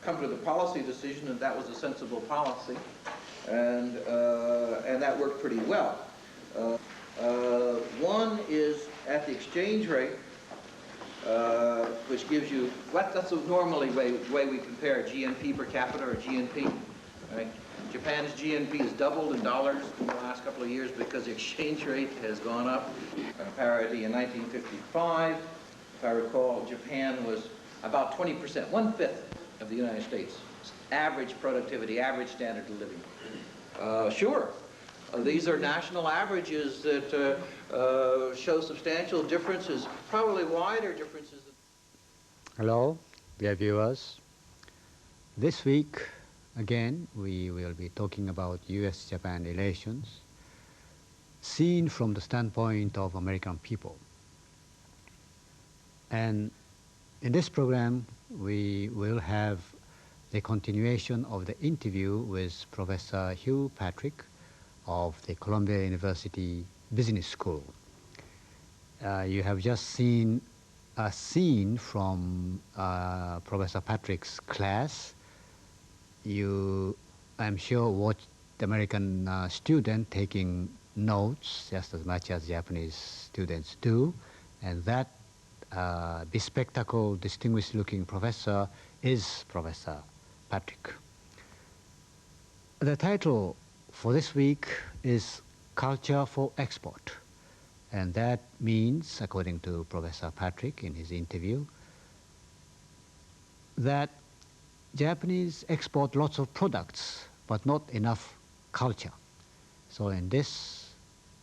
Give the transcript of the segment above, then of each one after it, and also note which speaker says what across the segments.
Speaker 1: come to the policy decision, and that was a sensible policy, and that worked pretty well. One is at the exchange rate, which gives you, that's normally way we compare GNP per capita or GNP. Right? Japan's GNP has doubled in dollars in the last couple of years because the exchange rate has gone up. Parity in 1955, if I recall, Japan was about 20%, 1/5 of the United States. Average productivity, average standard of living. Sure, these are national averages that show substantial differences, probably wider differences.
Speaker 2: Hello, dear viewers. This week, again, we will be talking about U.S. Japan relations, seen from the standpoint of American people. And in this program, we will have the continuation of the interview with Professor Hugh Patrick of the Columbia University Business School. You have just seen a scene from Professor Patrick's class. You, I'm sure, watched the American student taking notes just as much as Japanese students do, and that bespectacled, distinguished-looking professor is Professor Patrick. The title for this week is Culture for Export, and that means, according to Professor Patrick in his interview, that Japanese export lots of products, but not enough culture. So in this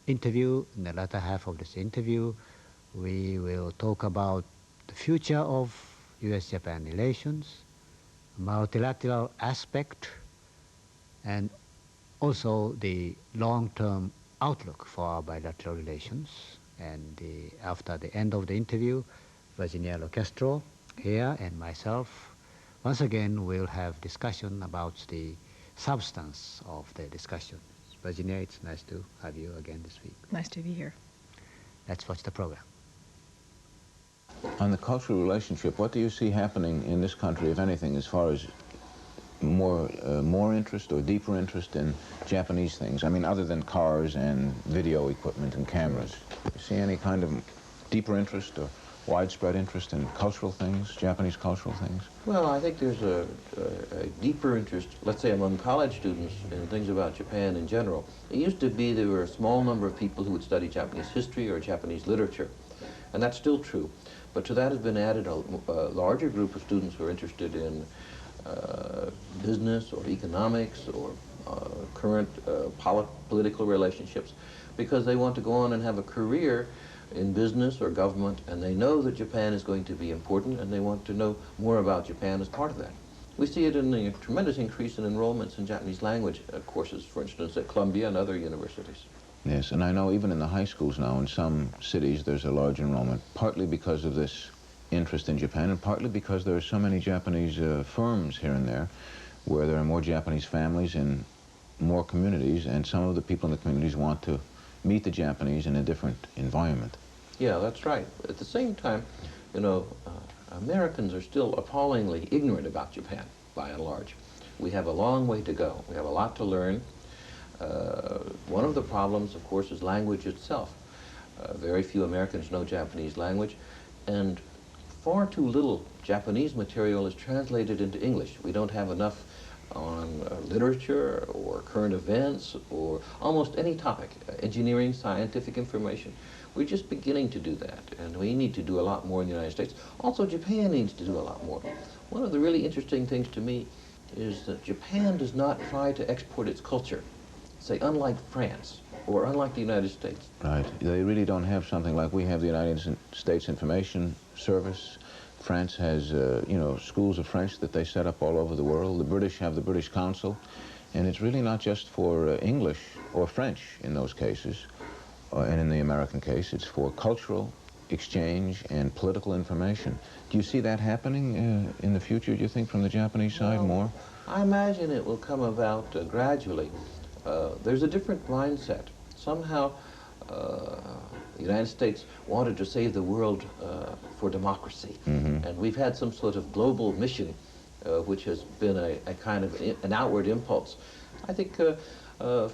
Speaker 2: interview, in the latter half of this interview, we will talk about the future of U.S.-Japan relations, multilateral aspect, and also the long-term outlook for our bilateral relations. And after the end of the interview, Virginia Locastro here and myself, once again, we'll have discussion about the substance of the discussion. Virginia, it's nice to have you again this week.
Speaker 3: Nice to be here.
Speaker 2: Let's watch the program.
Speaker 4: On the cultural relationship, what do you see happening in this country, if anything, as far as more interest or deeper interest in Japanese things? I mean, other than cars and video equipment and cameras. Do you see any kind of deeper interest or widespread interest in cultural things, Japanese cultural things?
Speaker 1: Well, I think there's a deeper interest, let's say among college students, in things about Japan in general. It used to be there were a small number of people who would study Japanese history or Japanese literature, and that's still true. But to that has been added a larger group of students who are interested in business or economics or current political relationships, because they want to go on and have a career in business or government, and they know that Japan is going to be important, and they want to know more about Japan as part of that. We see it in the tremendous increase in enrollments in Japanese language courses, for instance, at Columbia and other universities.
Speaker 4: Yes, and I know even in the high schools now, in some cities, there's a large enrollment, partly because of this interest in Japan, and partly because there are so many Japanese firms here and there, where there are more Japanese families in more communities, and some of the people in the communities want to meet the Japanese in a different environment.
Speaker 1: Yeah, that's right. At the same time, you know, Americans are still appallingly ignorant about Japan, by and large. We have a long way to go. We have a lot to learn. One of the problems, of course, is language itself. Very few Americans know Japanese language, and far too little Japanese material is translated into English. We don't have enough on literature or current events or almost any topic, engineering, scientific information. We're just beginning to do that, and we need to do a lot more in the United States. Also, Japan needs to do a lot more. One of the really interesting things to me is that Japan does not try to export its culture, say, unlike France or unlike the United States.
Speaker 4: Right. They really don't have something like we have the United States Information Service. France has, you know, schools of French that they set up all over the world. The British have the British Council, and it's really not just for English or French in those cases, and in the American case, it's for cultural exchange and political information. Do you see that happening in the future, do you think, from the Japanese side more?
Speaker 1: I imagine it will come about gradually. There's a different mindset. Somehow, the United States wanted to save the world for democracy, and we've had some sort of global mission which has been a kind of an outward impulse. I think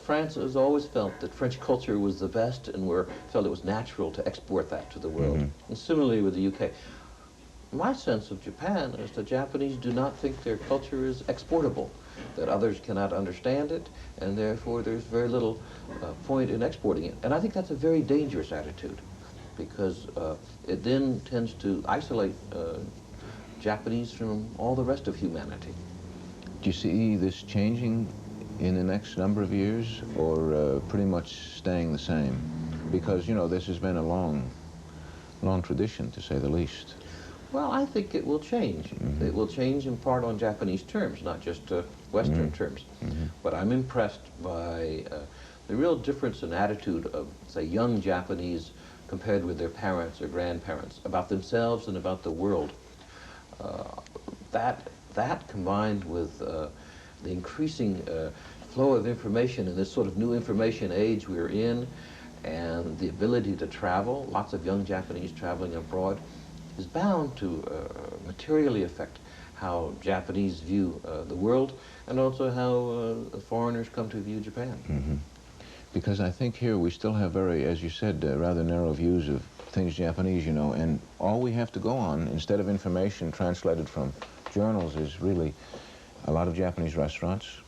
Speaker 1: France has always felt that French culture was the best and felt it was natural to export that to the world. And similarly with the UK. My sense of Japan is the Japanese do not think their culture is exportable, that others cannot understand it, and therefore there's very little point in exporting it. And I think that's a very dangerous attitude, because it then tends to isolate Japanese from all the rest of humanity.
Speaker 4: Do you see this changing in the next number of years, or pretty much staying the same? Because, you know, this has been a long tradition, to say the least.
Speaker 1: Well, I think it will change. It will change in part on Japanese terms, not just Western terms. But I'm impressed by the real difference in attitude of, say, young Japanese compared with their parents or grandparents about themselves and about the world. That combined with the increasing flow of information in this sort of new information age we're in, and the ability to travel, lots of young Japanese traveling abroad, is bound to materially affect how Japanese view the world, and also how foreigners come to view Japan.
Speaker 4: Because I think here we still have very, as you said, rather narrow views of things Japanese, you know, and all we have to go on, instead of information translated from journals, is really a lot of Japanese restaurants,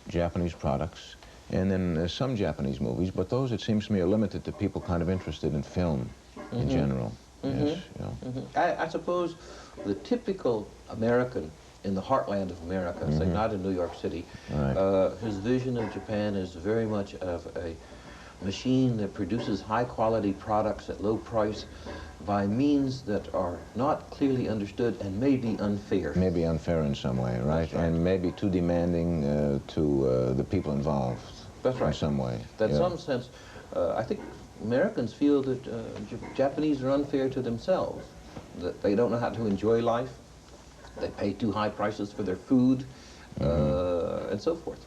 Speaker 4: Japanese products, and then some Japanese movies, but those, it seems to me, are limited to people kind of interested in film in general. Yes, you know.
Speaker 1: I suppose the typical American in the heartland of America, say not in New York City, his vision of Japan is very much of a machine that produces high-quality products at low price by means that are not clearly understood and may be unfair.
Speaker 4: Maybe unfair in some way, right? And maybe too demanding to the people involved.
Speaker 1: That's right.
Speaker 4: In some way.
Speaker 1: In some sense, I think Americans feel that Japanese are unfair to themselves, that they don't know how to enjoy life, they pay too high prices for their food, and so forth.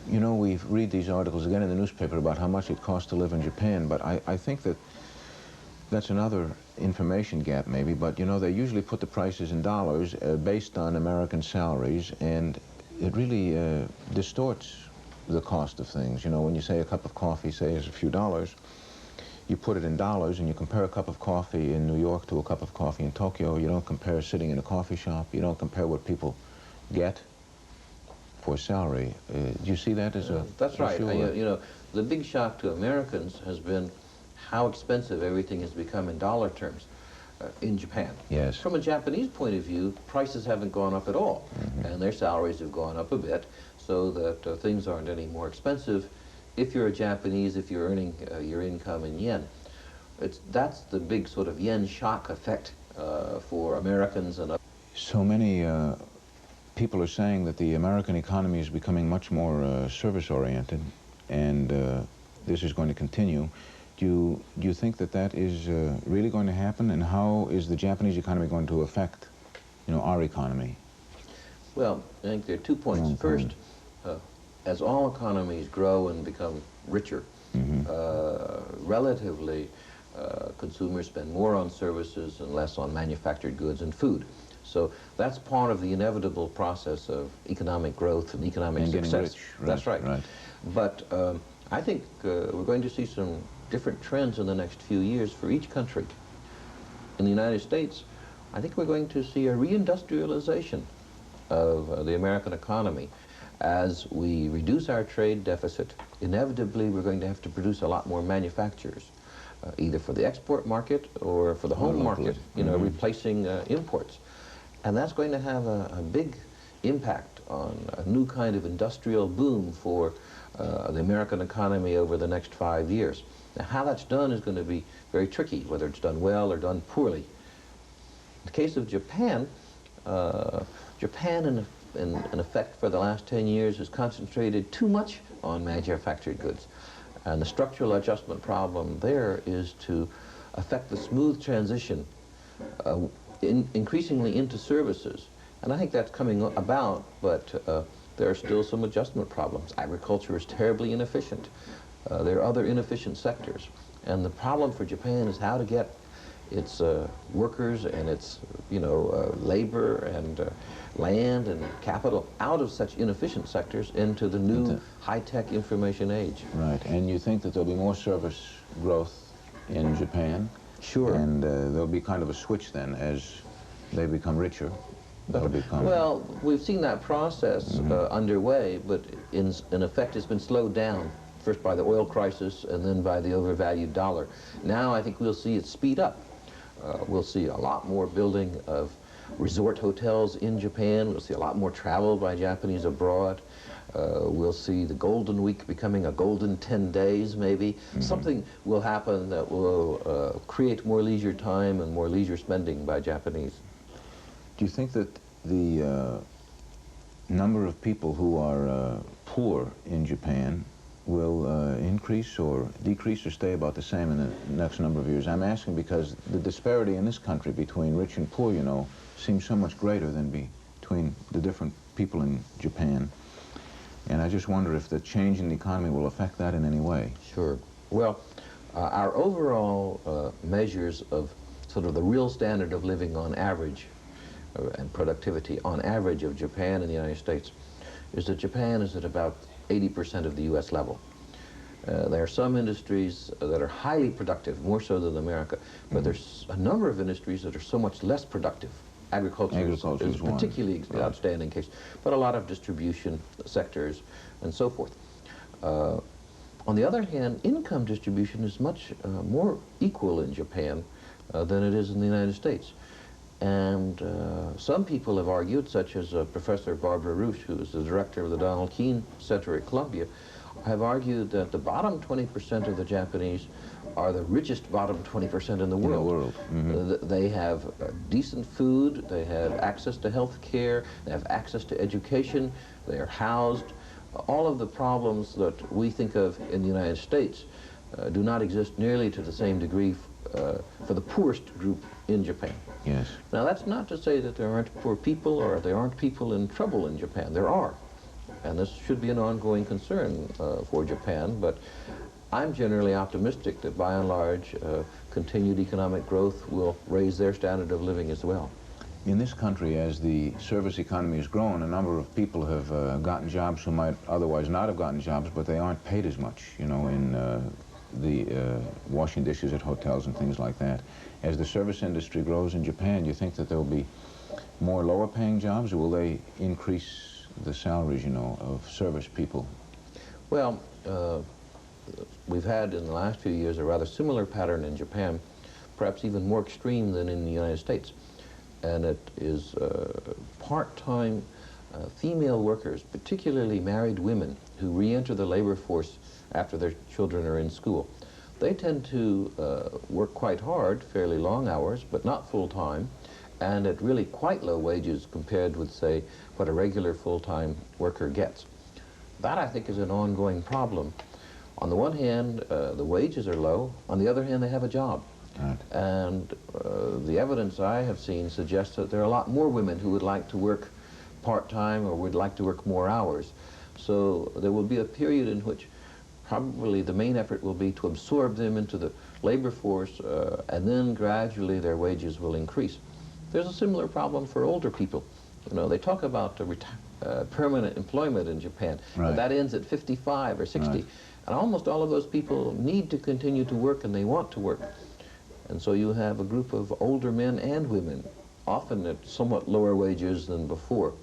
Speaker 4: You know, we read these articles again in the newspaper about how much it costs to live in Japan, but I think that that's another information gap maybe, but you know, they usually put the prices in dollars based on American salaries, and it really distorts the cost of things. You know, when you say a cup of coffee, say, is a few dollars, you put it in dollars and you compare a cup of coffee in New York to a cup of coffee in Tokyo. You don't compare sitting in a coffee shop. You don't compare what people get for salary. Do you see that as a...
Speaker 1: That's right. You know, the big shock to Americans has been how expensive everything has become in dollar terms in Japan.
Speaker 4: Yes.
Speaker 1: From a Japanese point of view, prices haven't gone up at all, and their salaries have gone up a bit, so that things aren't any more expensive if you're a Japanese, if you're earning your income in yen. That's the big sort of yen shock effect for Americans and others.
Speaker 4: So many people are saying that the American economy is becoming much more service-oriented, and this is going to continue. Do you think that that is really going to happen, and how is the Japanese economy going to affect, you know, our economy?
Speaker 1: Well, I think there are 2 points. First, as all economies grow and become richer, relatively consumers spend more on services and less on manufactured goods and food. So that's part of the inevitable process of economic growth and economic success.
Speaker 4: Right,
Speaker 1: that's right.
Speaker 4: Right.
Speaker 1: But I think we're going to see some different trends in the next few years for each country. In the United States, I think we're going to see a reindustrialization of the American economy. As we reduce our trade deficit, inevitably we're going to have to produce a lot more manufacturers, either for the export market or for the home market, you know, replacing imports. And that's going to have a big impact on a new kind of industrial boom for the American economy over the next 5 years. Now, how that's done is going to be very tricky, whether it's done well or done poorly. In the case of Japan, Japan, in effect, for the last 10 years, has concentrated too much on manufactured goods. And the structural adjustment problem there is to affect the smooth transition increasingly into services. And I think that's coming about, but there are still some adjustment problems. Agriculture is terribly inefficient. There are other inefficient sectors. And the problem for Japan is how to get its workers and its, labor and land and capital out of such inefficient sectors into the new high-tech information age.
Speaker 4: Right, and you think that there'll be more service growth in Japan?
Speaker 1: Sure.
Speaker 4: And there'll be kind of a switch then as they become richer. They'll become...
Speaker 1: Well, we've seen that process underway, but in effect it's been slowed down, first by the oil crisis and then by the overvalued dollar. Now I think we'll see it speed up. We'll see a lot more building of resort hotels in Japan. We'll see a lot more travel by Japanese abroad. We'll see the Golden Week becoming a Golden 10 days, maybe. Something will happen that will create more leisure time and more leisure spending by Japanese.
Speaker 4: Do you think that the number of people who are poor in Japan will increase or decrease or stay about the same in the next number of years? I'm asking because the disparity in this country between rich and poor, seems so much greater than between the different people in Japan. And I just wonder if the change in the economy will affect that in any way.
Speaker 1: Sure. Well, our overall measures of sort of the real standard of living on average and productivity on average of Japan and the United States is that Japan is at about 80% of the U.S. level. There are some industries that are highly productive, more so than America, but there's a number of industries that are so much less productive. Agriculture is a particularly outstanding case, but a lot of distribution sectors and so forth. On the other hand, income distribution is much more equal in Japan than it is in the United States. And some people have argued, such as Professor Barbara Rusch, who is the director of the Donald Keene Center at Columbia, have argued that the bottom 20% of the Japanese are the richest bottom 20% in the world. They have decent food, they have access to health care, they have access to education, they are housed. All of the problems that we think of in the United States do not exist nearly to the same degree for the poorest group in Japan.
Speaker 4: Yes.
Speaker 1: Now, that's not to say that there aren't poor people or there aren't people in trouble in Japan. There are. And this should be an ongoing concern for Japan, but I'm generally optimistic that by and large continued economic growth will raise their standard of living as well.
Speaker 4: In this country, as the service economy has grown, a number of people have gotten jobs who might otherwise not have gotten jobs, but they aren't paid as much, in the washing dishes at hotels and things like that. As the service industry grows in Japan, do you think that there will be more lower paying jobs, or will they increase the salaries, of service people?
Speaker 1: Well, we've had in the last few years a rather similar pattern in Japan, perhaps even more extreme than in the United States. And it is part-time female workers, particularly married women, who re-enter the labor force after their children are in school. They tend to work quite hard, fairly long hours, but not full-time, and at really quite low wages compared with, say, what a regular full-time worker gets. That, I think, is an ongoing problem. On the one hand, the wages are low. On the other hand, they have a job.
Speaker 4: Right.
Speaker 1: And the evidence I have seen suggests that there are a lot more women who would like to work part-time or would like to work more hours. So there will be a period in which probably the main effort will be to absorb them into the labor force, and then gradually their wages will increase. There's a similar problem for older people. They talk about permanent employment in Japan,
Speaker 4: right.
Speaker 1: but that ends at 55 or 60.
Speaker 4: Right.
Speaker 1: And almost all of those people need to continue to work, and they want to work. And so you have a group of older men and women, often at somewhat lower wages than before.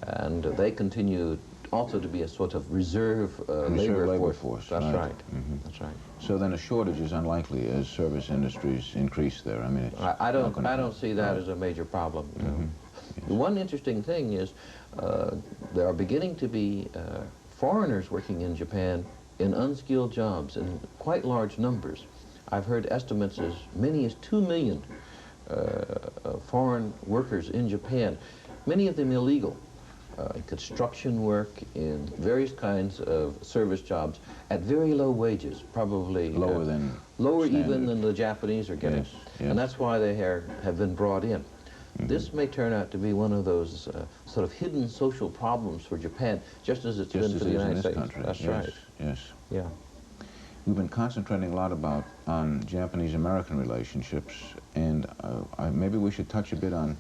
Speaker 1: And they continue also to be a sort of reserve labor force. That's right. That's right.
Speaker 2: So then a shortage is unlikely as service industries increase there. I mean, it's
Speaker 1: I don't see that as a major problem.
Speaker 2: Yes.
Speaker 1: The one interesting thing is there are beginning to be foreigners working in Japan in unskilled jobs in quite large numbers. I've heard estimates as many as 2 million foreign workers in Japan, many of them illegal, in construction work, in various kinds of service jobs at very low wages, probably
Speaker 2: lower than
Speaker 1: lower
Speaker 2: standard.
Speaker 1: even than the Japanese are getting.
Speaker 2: Yes, yes.
Speaker 1: And that's why they have been brought in. This may turn out to be one of those sort of hidden social problems for Japan, just as it's been for the United States.
Speaker 2: Country.
Speaker 1: That's
Speaker 2: yes,
Speaker 1: right.
Speaker 2: Yes.
Speaker 1: Yeah.
Speaker 4: we've been concentrating a lot on Japanese-American relationships, and maybe we should touch a bit on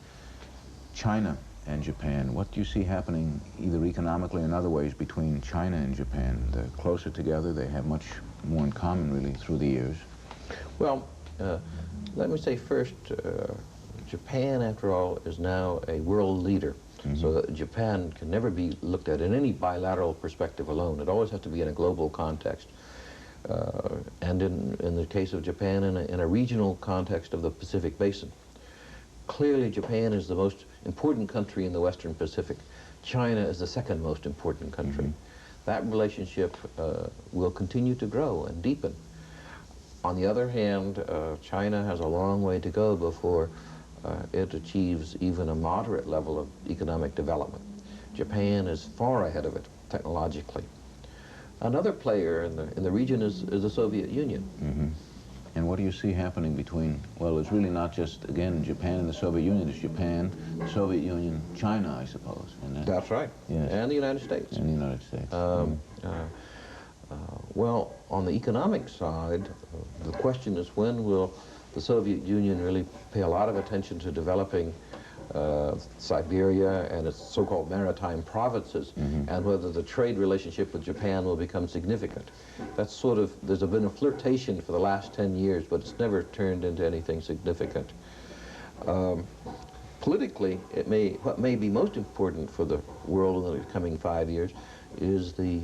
Speaker 4: China and Japan. What do you see happening, either economically or in other ways, between China and Japan? They're closer together. They have much more in common, really, through the years.
Speaker 1: Well, let me say first, Japan, after all, is now a world leader. So that Japan can never be looked at in any bilateral perspective alone. It always has to be in a global context. And in the case of Japan, in a regional context of the Pacific Basin. Clearly, Japan is the most important country in the Western Pacific. China is the second most important country. That relationship will continue to grow and deepen. On the other hand, China has a long way to go before it achieves even a moderate level of economic development. Japan is far ahead of it technologically. Another player in the region is the Soviet Union.
Speaker 4: And what do you see happening between, well, it's really not just, again, Japan and the Soviet Union, it's Japan, the Soviet Union, China, I suppose.
Speaker 1: That's right.
Speaker 4: Yes.
Speaker 1: And the United States.
Speaker 4: And the United States.
Speaker 1: Well, on the economic side, the question is, when will the Soviet Union really pay a lot of attention to developing Siberia and its so-called maritime provinces, and whether the trade relationship with Japan will become significant. That's sort of, there's been a flirtation for the last 10 years, but it's never turned into anything significant. Politically, what may be most important for the world in the coming 5 years is the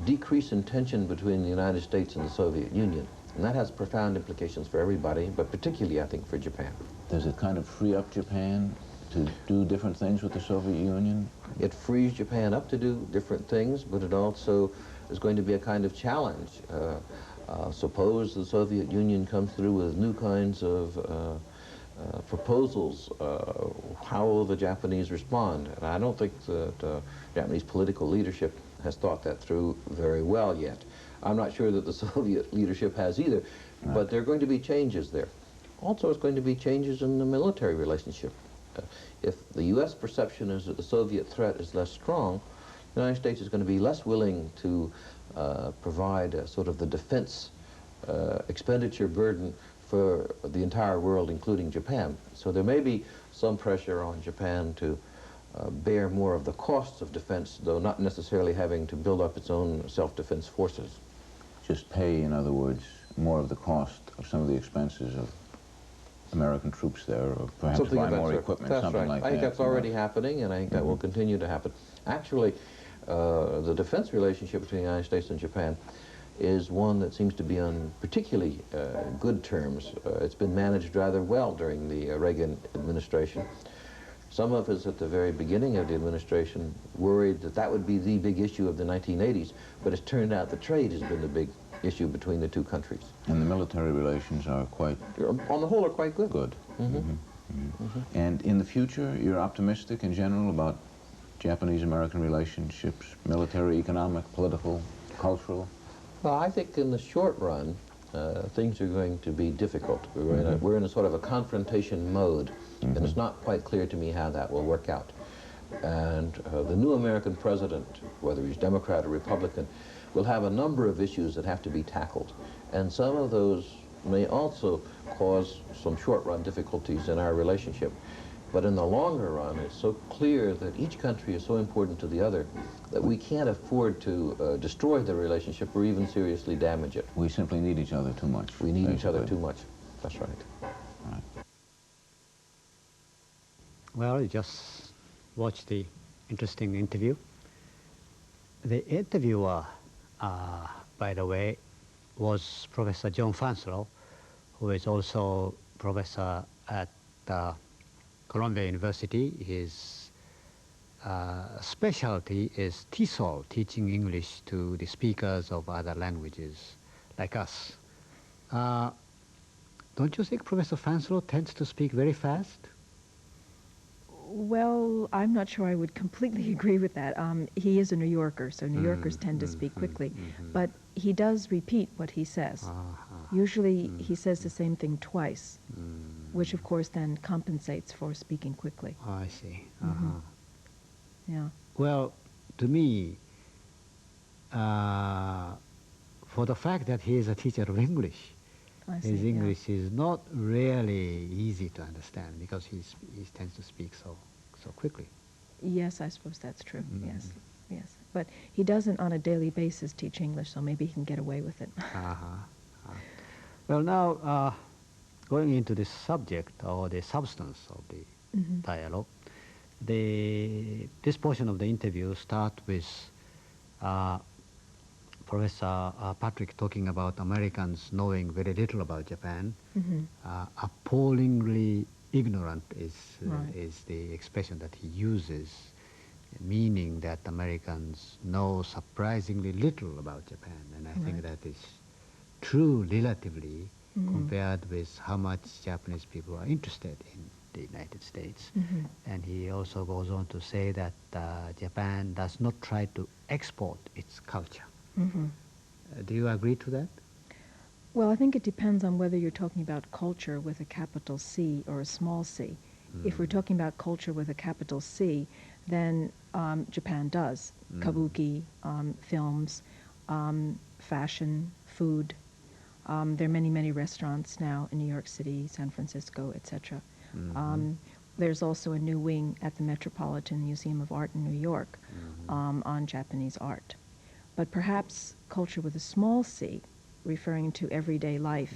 Speaker 1: decrease in tension between the United States and the Soviet Union. And that has profound implications for everybody, but particularly, I think, for Japan.
Speaker 4: Does it kind of free up Japan to do different things with the Soviet Union?
Speaker 1: It frees Japan up to do different things, but it also is going to be a kind of challenge. Suppose the Soviet Union comes through with new kinds of proposals. How will the Japanese respond? And I don't think that Japanese political leadership has thought that through very well yet. I'm not sure that the Soviet leadership has either, but there are going to be changes there. Also, it's going to be changes in the military relationship. If the U.S. perception is that the Soviet threat is less strong, the United States is going to be less willing to provide sort of the defense expenditure burden for the entire world, including Japan. So there may be some pressure on Japan to bear more of the costs of defense, though not necessarily having to build up its own self-defense forces.
Speaker 4: Just pay, in other words, more of the cost of some of the expenses of American troops there, or perhaps
Speaker 1: Something
Speaker 4: buy
Speaker 1: of that
Speaker 4: more
Speaker 1: sort.
Speaker 4: equipment,
Speaker 1: That's
Speaker 4: something
Speaker 1: right.
Speaker 4: like
Speaker 1: I think
Speaker 4: that.
Speaker 1: that's already happening, and I think that will continue to happen. Actually, the defense relationship between the United States and Japan is one that seems to be on particularly good terms. It's been managed rather well during the Reagan administration. Some of us at the very beginning of the administration worried that that would be the big issue of the 1980s, but it's turned out that trade has been the big issue between the two countries.
Speaker 4: And the military relations are quite...
Speaker 1: On the whole, are quite good.
Speaker 4: Good. And in the future, you're optimistic in general about Japanese-American relationships, military, economic, political, cultural?
Speaker 1: Well, I think in the short run, things are going to be difficult. We're in a sort of a confrontation mode, and it's not quite clear to me how that will work out. And the new American president, whether he's Democrat or Republican, will have a number of issues that have to be tackled. And some of those may also cause some short-run difficulties in our relationship. But in the longer run, it's so clear that each country is so important to the other that we can't afford to destroy the relationship or even seriously damage it.
Speaker 4: We simply need each other too much.
Speaker 1: We need each other too much. That's right.
Speaker 4: Right.
Speaker 2: Well, you just watched the interesting interview. The interviewer, by the way, was Professor John Fanselow, who is also professor at Columbia University. His specialty is TESOL, teaching English to the speakers of other languages like us. Don't you think Professor Fanselow tends to speak very fast?
Speaker 3: Well, I'm not sure I would completely agree with that. He is a New Yorker, so New Yorkers tend to speak quickly. But he does repeat what he says. Usually he says the same thing twice, which of course then compensates for speaking quickly.
Speaker 2: I see.
Speaker 3: Yeah.
Speaker 2: Well, to me, for the fact that he is a teacher of English, his English is not really easy to understand because he tends to speak so quickly.
Speaker 3: Yes, I suppose that's true. Yes, yes. But he doesn't on a daily basis teach English, so maybe he can get away with it.
Speaker 2: Well, now going into the subject or the substance of the dialogue, this portion of the interview starts with Professor Patrick talking about Americans knowing very little about Japan. Appallingly ignorant is the expression that he uses, meaning that Americans know surprisingly little about Japan. And I think that is true relatively compared with how much Japanese people are interested in the United States. And he also goes on to say that Japan does not try to export its culture. Do you agree to that?
Speaker 3: Well, I think it depends on whether you're talking about culture with a capital C or a small c. If we're talking about culture with a capital C, then Japan does. Kabuki, films, fashion, food. There are many, many restaurants now in New York City, San Francisco, etc. There's also a new wing at the Metropolitan Museum of Art in New York on Japanese art. But perhaps culture with a small c, referring to everyday life,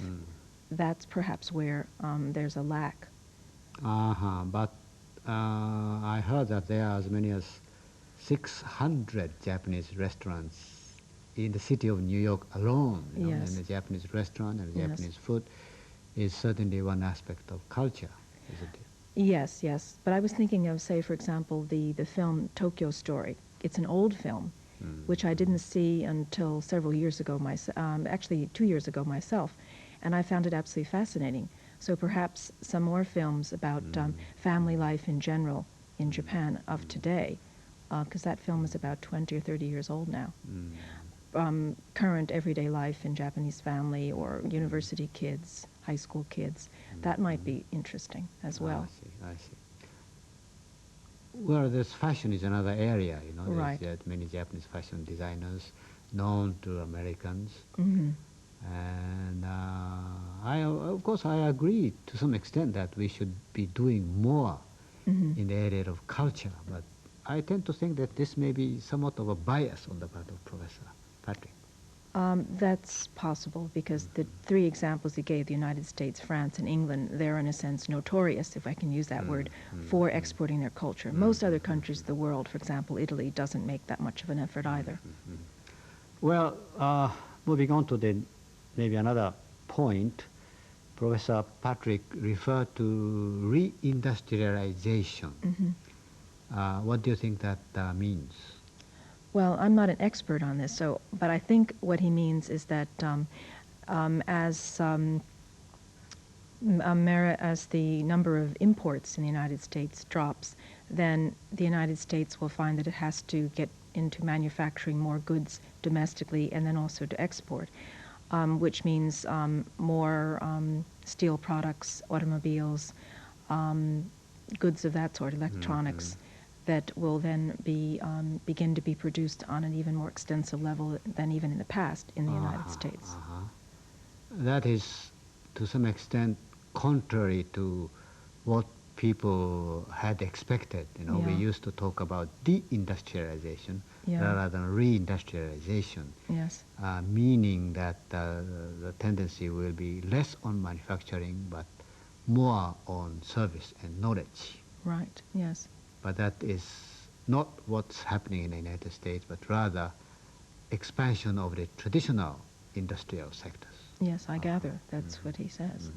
Speaker 3: that's perhaps where there's a lack.
Speaker 2: But I heard that there are as many as 600 Japanese restaurants in the city of New York alone. And the Japanese restaurant and the Japanese food is certainly one aspect of culture, isn't it?
Speaker 3: Yes, yes. But I was thinking of, say, for example, the film Tokyo Story. It's an old film, which I didn't see until several years ago, actually 2 years ago myself, and I found it absolutely fascinating. So perhaps some more films about family life in general in Japan of today, because that film is about 20 or 30 years old now. Current everyday life in Japanese family or university kids, high school kids, that might be interesting as well.
Speaker 2: I see. Well, this fashion is another area, There's many Japanese fashion designers known to Americans. And of course, I agree to some extent that we should be doing more in the area of culture. But I tend to think that this may be somewhat of a bias on the part of Professor Patrick.
Speaker 3: That's possible because the three examples he gave, the United States, France, and England, they're in a sense notorious, if I can use that word, for exporting their culture. Most other countries of the world, for example, Italy, doesn't make that much of an effort either.
Speaker 2: Well, moving on to maybe another point, Professor Patrick referred to reindustrialization. What do you think that means?
Speaker 3: Well, I'm not an expert on this, but I think what he means is that as the number of imports in the United States drops, then the United States will find that it has to get into manufacturing more goods domestically and then also to export, which means more steel products, automobiles, goods of that sort, electronics, that will then begin to be produced on an even more extensive level than even in the past in the United States.
Speaker 2: That is, to some extent, contrary to what people had expected. We used to talk about deindustrialization rather than reindustrialization, meaning that the tendency will be less on manufacturing but more on service and knowledge.
Speaker 3: Right, yes.
Speaker 2: But that is not what's happening in the United States, but rather expansion of the traditional industrial sectors.
Speaker 3: Yes, I gather that's what he says,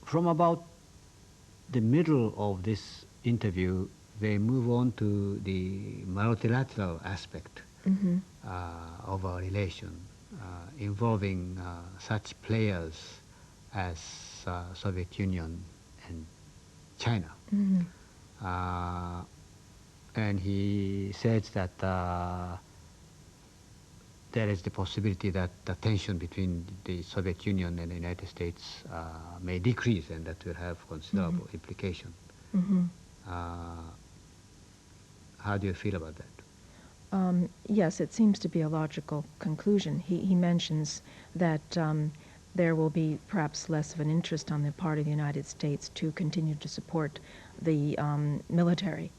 Speaker 2: From about the middle of this interview, they move on to the multilateral aspect of our relation, involving such players as Soviet Union and China. And he says that there is the possibility that the tension between the Soviet Union and the United States may decrease, and that will have considerable implication. How do you feel about that?
Speaker 3: Yes, it seems to be a logical conclusion. He mentions that there will be perhaps less of an interest on the part of the United States to continue to support the military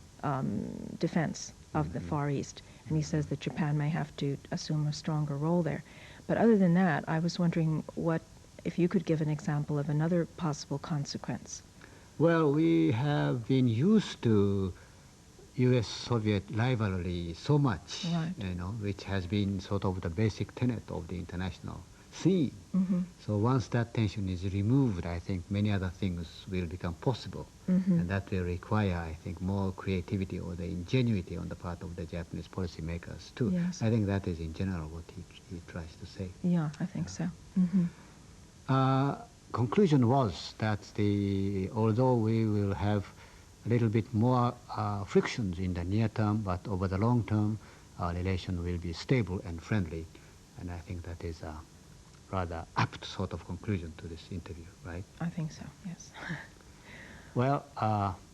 Speaker 3: defense of the Far East. And he says that Japan may have to assume a stronger role there. But other than that, I was wondering if you could give an example of another possible consequence.
Speaker 2: Well, we have been used to U.S.-Soviet rivalry so much,
Speaker 3: Right.
Speaker 2: Which has been sort of the basic tenet of the international scene.
Speaker 3: Mm-hmm.
Speaker 2: So once that tension is removed, I think many other things will become possible.
Speaker 3: Mm-hmm.
Speaker 2: And that will require, I think, more creativity or the ingenuity on the part of the Japanese policymakers, too.
Speaker 3: Yes.
Speaker 2: I think that is, in general, what he tries to say.
Speaker 3: Yeah, I think so. Mm-hmm.
Speaker 2: Conclusion was that although we will have a little bit more frictions in the near term, but over the long term, our relation will be stable and friendly. And I think that is a rather apt sort of conclusion to this interview, right?
Speaker 3: I think so, yes.
Speaker 2: Well,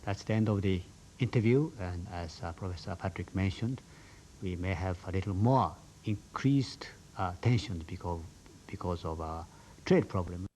Speaker 2: that's the end of the interview. And as Professor Patrick mentioned, we may have a little more increased tensions because of our trade problem.